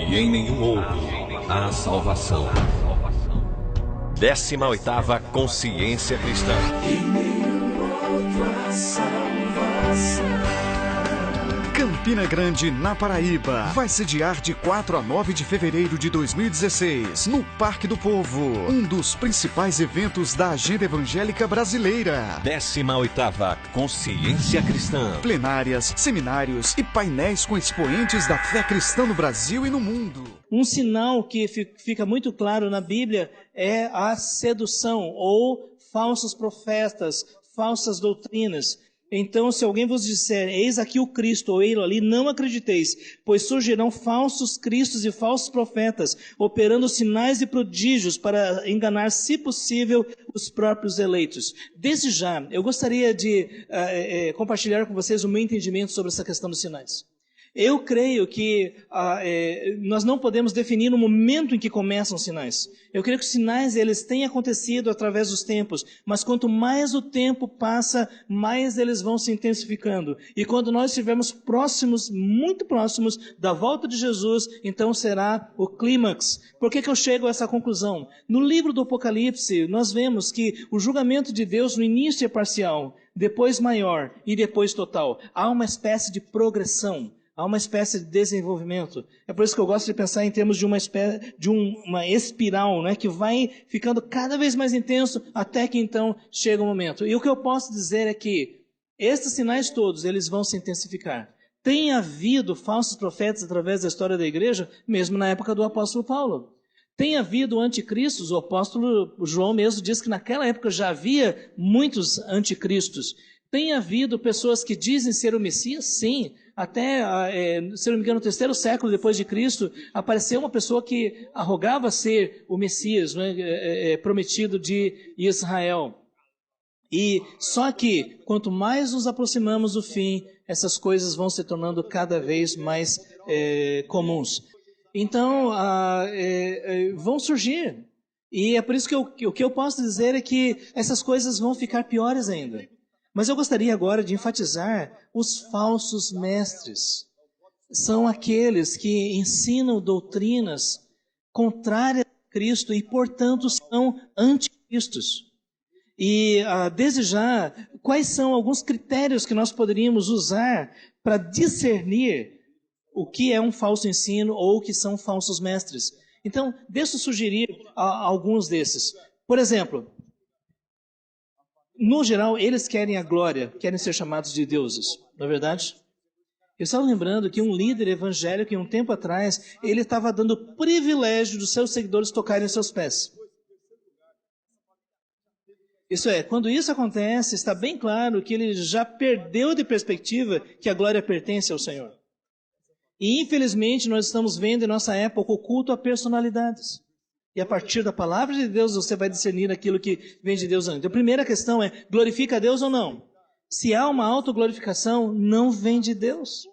e em nenhum outro há salvação. 18ª Consciência Cristã. Em nenhum outro há salvação. Campina Grande, na Paraíba, vai sediar de 4 a 9 de fevereiro de 2016, no Parque do Povo, um dos principais eventos da agenda evangélica brasileira. 18ª Consciência Cristã. Plenárias, seminários e painéis com expoentes da fé cristã no Brasil e no mundo. Um sinal que fica muito claro na Bíblia é a sedução ou falsos profetas, falsas doutrinas. Então, se alguém vos disser, eis aqui o Cristo, ou ele ali, não acrediteis, pois surgirão falsos cristos e falsos profetas, operando sinais e prodígios para enganar, se possível, os próprios eleitos. Desde já, eu gostaria de compartilhar com vocês o meu entendimento sobre essa questão dos sinais. Eu creio que nós não podemos definir o momento em que começam os sinais. Eu creio que os sinais eles têm acontecido através dos tempos, mas quanto mais o tempo passa, mais eles vão se intensificando. E quando nós estivermos próximos, muito próximos da volta de Jesus, então será o clímax. Por que eu chego a essa conclusão? No livro do Apocalipse, nós vemos que o julgamento de Deus no início é parcial, depois maior e depois total. Há uma espécie de progressão. Há uma espécie de desenvolvimento. É por isso que eu gosto de pensar em termos de uma espiral, né, que vai ficando cada vez mais intenso até que então chega o momento. E o que eu posso dizer é que estes sinais todos, eles vão se intensificar. Tem havido falsos profetas através da história da igreja, mesmo na época do apóstolo Paulo. Tem havido anticristos, o apóstolo João mesmo diz que naquela época já havia muitos anticristos. Tem havido pessoas que dizem ser o Messias? Sim. Até, se não me engano, no 3º século depois de Cristo, apareceu uma pessoa que arrogava ser o Messias, né, prometido de Israel. E só que, quanto mais nos aproximamos do fim, essas coisas vão se tornando cada vez mais comuns. Então, vão surgir. E é por isso que o que eu posso dizer é que essas coisas vão ficar piores ainda. Mas eu gostaria agora de enfatizar os falsos mestres. São aqueles que ensinam doutrinas contrárias a Cristo e, portanto, são anticristos. E, desde já, quais são alguns critérios que nós poderíamos usar para discernir o que é um falso ensino ou o que são falsos mestres? Então, deixa eu sugerir alguns desses. Por exemplo, no geral, eles querem a glória, querem ser chamados de deuses, não é verdade? Eu estava lembrando que um líder evangélico, em um tempo atrás, ele estava dando o privilégio dos seus seguidores tocarem seus pés. Isso é, quando isso acontece, está bem claro que ele já perdeu de perspectiva que a glória pertence ao Senhor. E, infelizmente, nós estamos vendo em nossa época o culto a personalidades. E a partir da palavra de Deus, você vai discernir aquilo que vem de Deus. Então, a primeira questão é, glorifica a Deus ou não? Se há uma autoglorificação, não vem de Deus.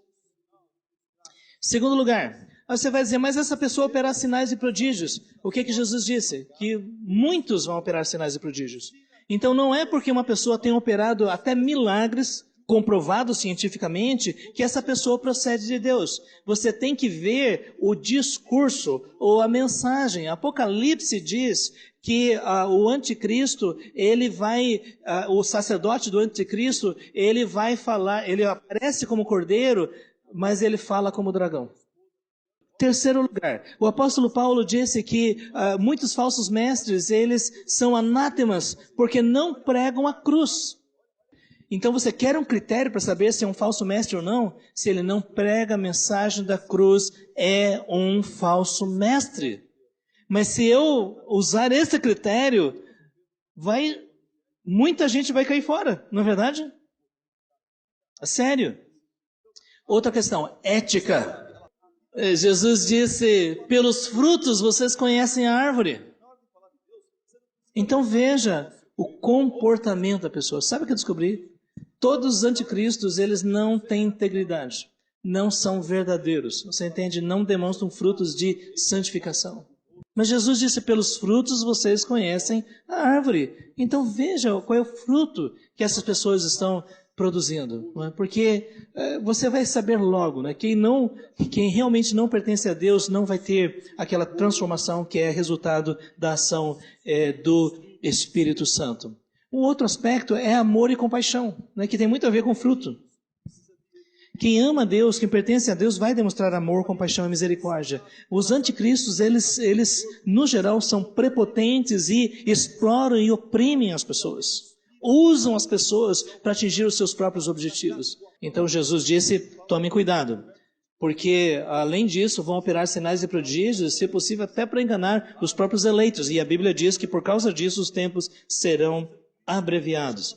Segundo lugar, você vai dizer, mas essa pessoa operar sinais e prodígios. O que Jesus disse? Que muitos vão operar sinais e prodígios. Então, não é porque uma pessoa tem operado até milagres, comprovado cientificamente, que essa pessoa procede de Deus. Você tem que ver o discurso ou a mensagem. Apocalipse diz que o anticristo, ele vai, o sacerdote do anticristo, ele vai falar, ele aparece como cordeiro, mas ele fala como dragão. Terceiro lugar, o apóstolo Paulo disse que muitos falsos mestres, eles são anátemas, porque não pregam a cruz. Então você quer um critério para saber se é um falso mestre ou não? Se ele não prega a mensagem da cruz, é um falso mestre. Mas se eu usar esse critério, muita gente vai cair fora, não é verdade? Sério. Outra questão, ética. Jesus disse, pelos frutos vocês conhecem a árvore. Então veja o comportamento da pessoa. Sabe o que eu descobri? Todos os anticristos, eles não têm integridade. Não são verdadeiros. Você entende? Não demonstram frutos de santificação. Mas Jesus disse, pelos frutos vocês conhecem a árvore. Então veja qual é o fruto que essas pessoas estão produzindo, não é? Porque você vai saber logo, né? Quem realmente não pertence a Deus não vai ter aquela transformação que é resultado da ação do Espírito Santo. Um outro aspecto é amor e compaixão, né? Que tem muito a ver com fruto. Quem ama a Deus, quem pertence a Deus, vai demonstrar amor, compaixão e misericórdia. Os anticristos, eles no geral, são prepotentes e exploram e oprimem as pessoas. Usam as pessoas para atingir os seus próprios objetivos. Então Jesus disse, tomem cuidado, porque além disso vão operar sinais e prodígios, se possível até para enganar os próprios eleitos. E a Bíblia diz que por causa disso os tempos serão abreviados.